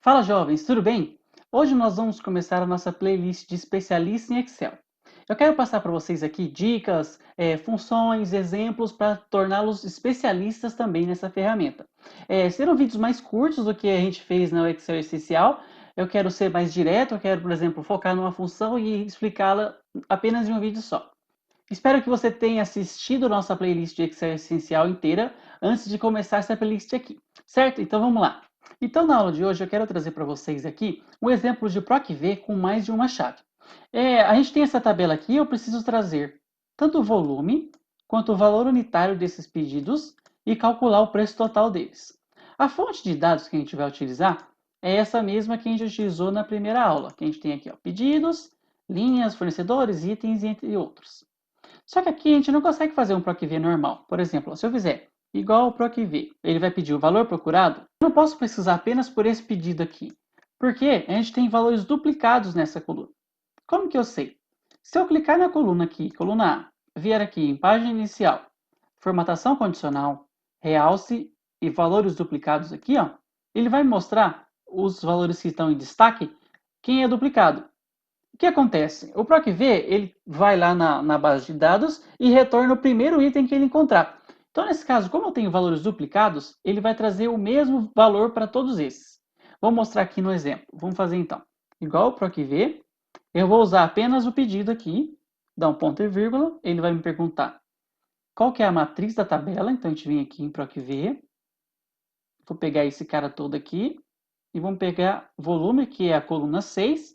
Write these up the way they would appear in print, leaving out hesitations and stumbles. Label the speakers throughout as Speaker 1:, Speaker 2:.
Speaker 1: Fala jovens, tudo bem? Hoje nós vamos começar a nossa playlist de especialistas em Excel. Eu quero passar para vocês aqui dicas, funções, exemplos para torná-los especialistas também nessa ferramenta. Serão vídeos mais curtos do que a gente fez no Excel Essencial. Eu quero ser mais direto, eu quero, por exemplo, focar numa função e explicá-la apenas em um vídeo só. Espero que você tenha assistido nossa playlist de Excel Essencial inteira antes de começar essa playlist aqui, certo? Então vamos lá. Então na aula de hoje eu quero trazer para vocês aqui um exemplo de PROC-V com mais de uma chave. A gente tem essa tabela aqui, eu preciso trazer tanto o volume quanto o valor unitário desses pedidos e calcular o preço total deles. A fonte de dados que a gente vai utilizar é essa mesma que a gente utilizou na primeira aula, que a gente tem aqui, ó, pedidos, linhas, fornecedores, itens, entre outros. Só que aqui a gente não consegue fazer um PROC-V normal. Por exemplo, se eu fizer igual ao PROC-V, ele vai pedir o valor procurado. Eu não posso pesquisar apenas por esse pedido aqui, porque a gente tem valores duplicados nessa coluna. Como que eu sei? Se eu clicar na coluna aqui, coluna A, vier aqui em página inicial, formatação condicional, realce e valores duplicados aqui, ó, ele vai mostrar os valores que estão em destaque, quem é duplicado. O que acontece? O PROC-V ele vai lá na base de dados e retorna o primeiro item que ele encontrar. Então, nesse caso, como eu tenho valores duplicados, ele vai trazer o mesmo valor para todos esses. Vou mostrar aqui no exemplo. Vamos fazer então. Igual o PROC-V, eu vou usar apenas o pedido aqui, dar um ponto e vírgula, ele vai me perguntar qual que é a matriz da tabela, então a gente vem aqui em PROC-V, vou pegar esse cara todo aqui, e vamos pegar volume, que é a coluna 6,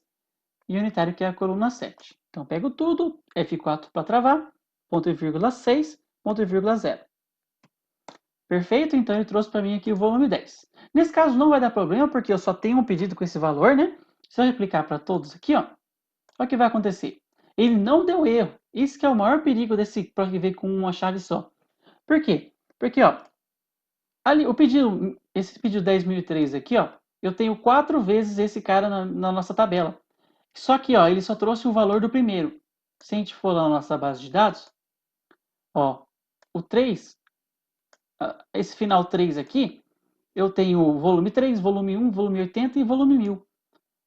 Speaker 1: e unitário, que é a coluna 7. Então, pego tudo, F4 para travar, ponto e vírgula 6, ponto e vírgula 0. Perfeito, então ele trouxe para mim aqui o volume 10. Nesse caso não vai dar problema, porque eu só tenho um pedido com esse valor, né? Se eu replicar para todos aqui, ó, olha o que vai acontecer. Ele não deu erro. Isso que é o maior perigo desse PROC-V com uma chave só. Por quê? Porque, ó, ali, esse pedido 10.003 aqui, ó, eu tenho 4 vezes esse cara na nossa tabela. Só que, ó, ele só trouxe o valor do primeiro. Se a gente for lá na nossa base de dados, ó, o 3, esse final 3 aqui, eu tenho o volume 3, volume 1, volume 80 e volume 1000.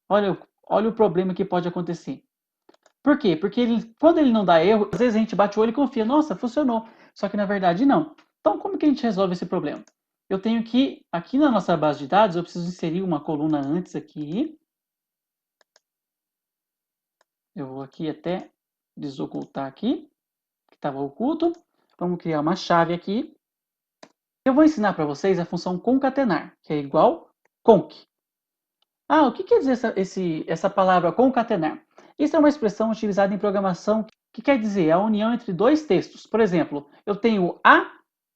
Speaker 1: Olha o problema que pode acontecer. Por quê? Porque quando ele não dá erro, às vezes a gente bate o olho e confia, nossa, funcionou. Só que na verdade não. Então, como que a gente resolve esse problema? Eu tenho que, aqui na nossa base de dados, eu preciso inserir uma coluna antes aqui. Eu vou aqui até desocultar aqui, que estava oculto. Vamos criar uma chave aqui. Eu vou ensinar para vocês a função concatenar, que é igual conc. Ah, o que quer dizer essa palavra concatenar? Isso é uma expressão utilizada em programação que quer dizer a união entre dois textos. Por exemplo, eu tenho a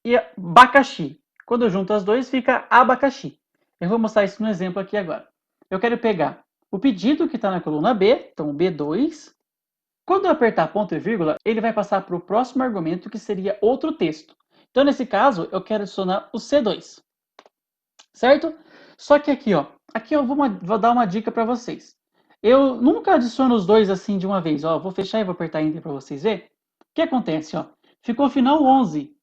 Speaker 1: e abacaxi. Quando eu junto as duas, fica abacaxi. Eu vou mostrar isso no exemplo aqui agora. Eu quero pegar o pedido que está na coluna B, então B2. Quando eu apertar ponto e vírgula, ele vai passar para o próximo argumento, que seria outro texto. Então, nesse caso, eu quero adicionar o C2, certo? Só que aqui, ó, aqui eu vou dar uma dica para vocês. Eu nunca adiciono os dois assim de uma vez. Ó, vou fechar e vou apertar Enter para vocês verem. O que acontece? Ó? Ficou final 11.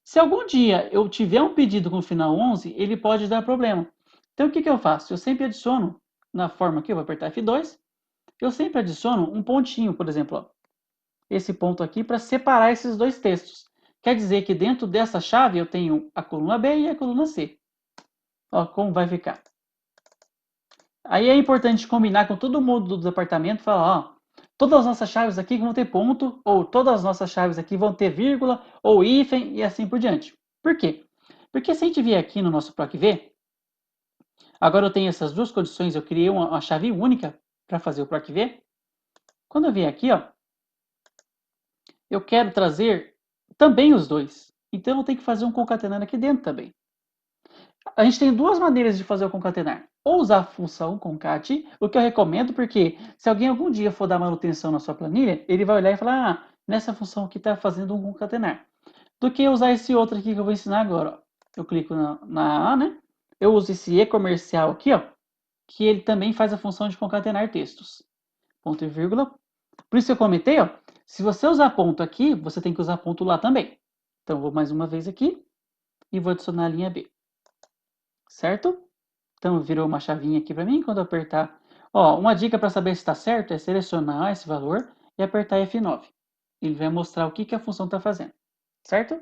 Speaker 1: Se algum dia eu tiver um pedido com final 11, ele pode dar problema. Então, o que eu faço? Eu sempre adiciono, na forma aqui, eu vou apertar F2, eu sempre adiciono um pontinho, por exemplo, ó, esse ponto aqui para separar esses dois textos. Quer dizer que dentro dessa chave eu tenho a coluna B e a coluna C. Ó, como vai ficar. Aí é importante combinar com todo mundo do departamento e falar, ó, todas as nossas chaves aqui vão ter ponto, ou todas as nossas chaves aqui vão ter vírgula, ou hífen, e assim por diante. Por quê? Porque se a gente vier aqui no nosso PROC-V, agora eu tenho essas duas condições, eu criei uma chave única para fazer o PROC-V. Quando eu vier aqui, ó, eu quero trazer também os dois. Então eu tenho que fazer um concatenar aqui dentro também. A gente tem duas maneiras de fazer o concatenar. Ou usar a função concate, o que eu recomendo, porque se alguém algum dia for dar manutenção na sua planilha, ele vai olhar e falar, ah, nessa função aqui está fazendo um concatenar. Do que usar esse outro aqui que eu vou ensinar agora. Ó. Eu clico na A, né? Eu uso esse E comercial aqui, ó, que ele também faz a função de concatenar textos. Ponto e vírgula. Por isso eu comentei, ó, se você usar ponto aqui, você tem que usar ponto lá também. Então, vou mais uma vez aqui e vou adicionar a linha B. Certo? Então virou uma chavinha aqui para mim. Quando eu apertar, ó, uma dica para saber se está certo é selecionar esse valor e apertar F9. Ele vai mostrar o que a função está fazendo, certo?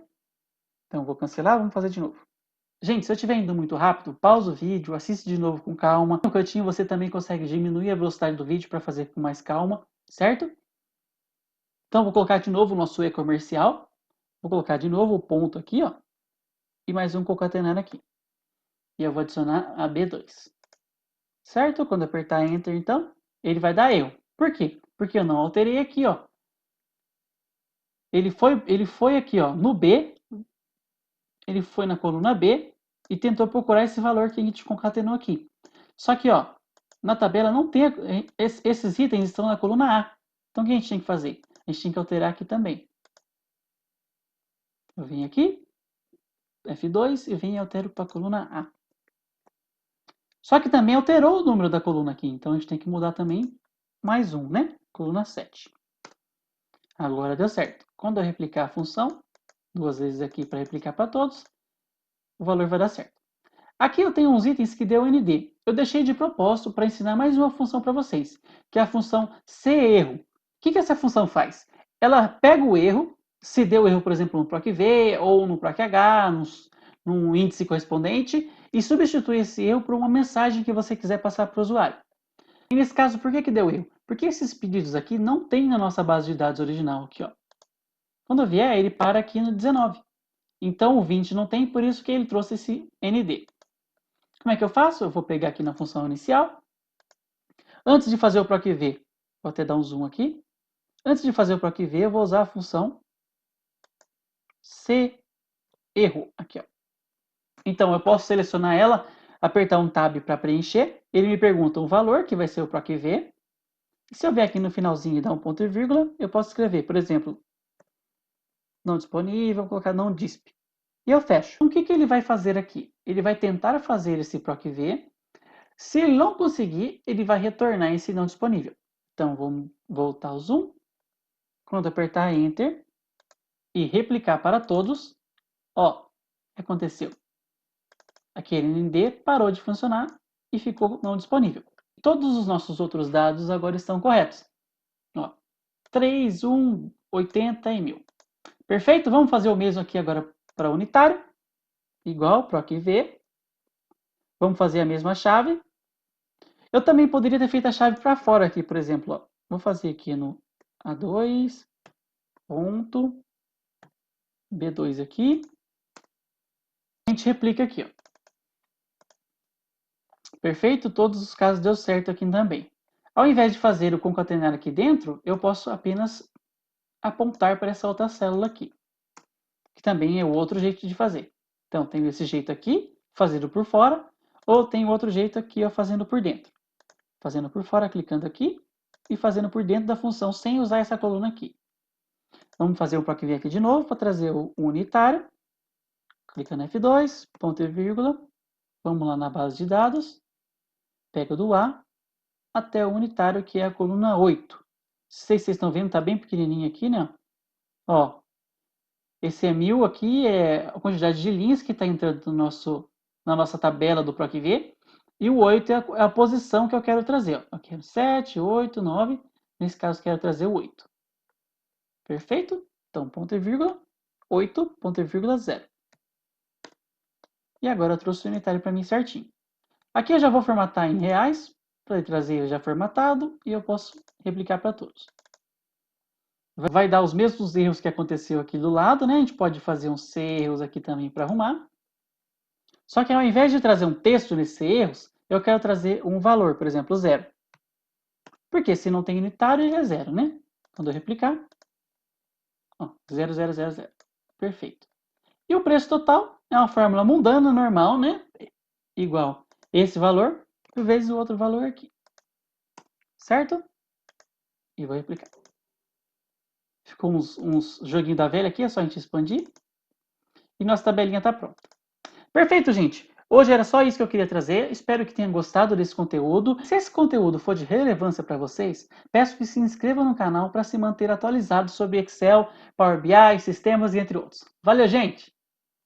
Speaker 1: Então vou cancelar, vamos fazer de novo. Gente, se eu estiver indo muito rápido, pausa o vídeo, assiste de novo com calma. No cantinho você também consegue diminuir a velocidade do vídeo para fazer com mais calma, certo? Então vou colocar de novo o nosso e-comercial. Vou colocar de novo o ponto aqui, ó. E mais um concatenando aqui. E eu vou adicionar a B2. Certo? Quando apertar Enter, então, ele vai dar erro. Por quê? Porque eu não alterei aqui, ó. Ele foi aqui, ó, no B. Ele foi na coluna B e tentou procurar esse valor que a gente concatenou aqui. Só que, ó, na tabela não tem... Esses itens estão na coluna A. Então, o que a gente tem que fazer? A gente tem que alterar aqui também. Eu venho aqui, F2, e venho e altero para a coluna A. Só que também alterou o número da coluna aqui, então a gente tem que mudar também mais um, né? Coluna 7. Agora deu certo. Quando eu replicar a função, duas vezes aqui para replicar para todos, o valor vai dar certo. Aqui eu tenho uns itens que deu ND. Eu deixei de propósito para ensinar mais uma função para vocês, que é a função CErro. O que essa função faz? Ela pega o erro, se deu erro, por exemplo, no PROC-V ou no PROC-H, num índice correspondente, e substitui esse erro por uma mensagem que você quiser passar para o usuário. E nesse caso, por que deu erro? Porque esses pedidos aqui não tem na nossa base de dados original. Aqui, ó. Quando vier, ele para aqui no 19. Então o 20 não tem, por isso que ele trouxe esse ND. Como é que eu faço? Eu vou pegar aqui na função inicial. Antes de fazer o PROC-V, vou até dar um zoom aqui. Antes de fazer o PROC-V, eu vou usar a função CErro. Aqui, ó. Então eu posso selecionar ela, apertar um Tab para preencher. Ele me pergunta um valor, que vai ser o PROC-V. E se eu vier aqui no finalzinho e dar um ponto e vírgula, eu posso escrever, por exemplo, não disponível, vou colocar não disp. E eu fecho. Então, o que ele vai fazer aqui? Ele vai tentar fazer esse PROC-V. Se ele não conseguir, ele vai retornar esse não disponível. Então, vamos voltar ao zoom. Quando apertar Enter e replicar para todos, ó, o que aconteceu? Aquele ND parou de funcionar e ficou não disponível. Todos os nossos outros dados agora estão corretos. Ó, 3, 1, 80 e 1000. Perfeito? Vamos fazer o mesmo aqui agora para unitário. Igual, PROC-V. Vamos fazer a mesma chave. Eu também poderia ter feito a chave para fora aqui, por exemplo. Ó. Vou fazer aqui no A2, ponto, B2 aqui. A gente replica aqui. Ó. Perfeito? Todos os casos deu certo aqui também. Ao invés de fazer o concatenar aqui dentro, eu posso apenas apontar para essa outra célula aqui. Que também é o outro jeito de fazer. Então, tem esse jeito aqui, fazendo por fora, ou tem outro jeito aqui, ó, fazendo por dentro. Fazendo por fora, clicando aqui, e fazendo por dentro da função, sem usar essa coluna aqui. Vamos fazer o PROC-V aqui de novo, para trazer o unitário. Clica no F2, ponto e vírgula. Vamos lá na base de dados. Pega do A até o unitário, que é a coluna 8. Não sei se vocês estão vendo, está bem pequenininho aqui, né? Ó, esse é 1000 aqui, é a quantidade de linhas que está entrando na nossa tabela do PROC-V. E o 8 é a posição que eu quero trazer. Ó. Eu quero 7, 8, 9. Nesse caso, quero trazer o 8. Perfeito? Então, ponto e vírgula, 8, ponto e vírgula, 0. E agora eu trouxe o unitário para mim certinho. Aqui eu já vou formatar em reais, para ele trazer já formatado, e eu posso replicar para todos. Vai dar os mesmos erros que aconteceu aqui do lado, né? A gente pode fazer uns erros aqui também para arrumar. Só que ao invés de trazer um texto nesses erros, eu quero trazer um valor, por exemplo, 0. Porque se não tem unitário, ele é 0, né? Quando eu replicar, ó, 0, 0, 0, 0. Perfeito. E o preço total é uma fórmula mundana, normal, né? Igual esse valor vezes o outro valor aqui. Certo? E vou replicar. Ficou uns joguinhos da velha aqui, é só a gente expandir. E nossa tabelinha está pronta. Perfeito, gente. Hoje era só isso que eu queria trazer. Espero que tenham gostado desse conteúdo. Se esse conteúdo for de relevância para vocês, peço que se inscrevam no canal para se manter atualizado sobre Excel, Power BI, sistemas e entre outros. Valeu, gente!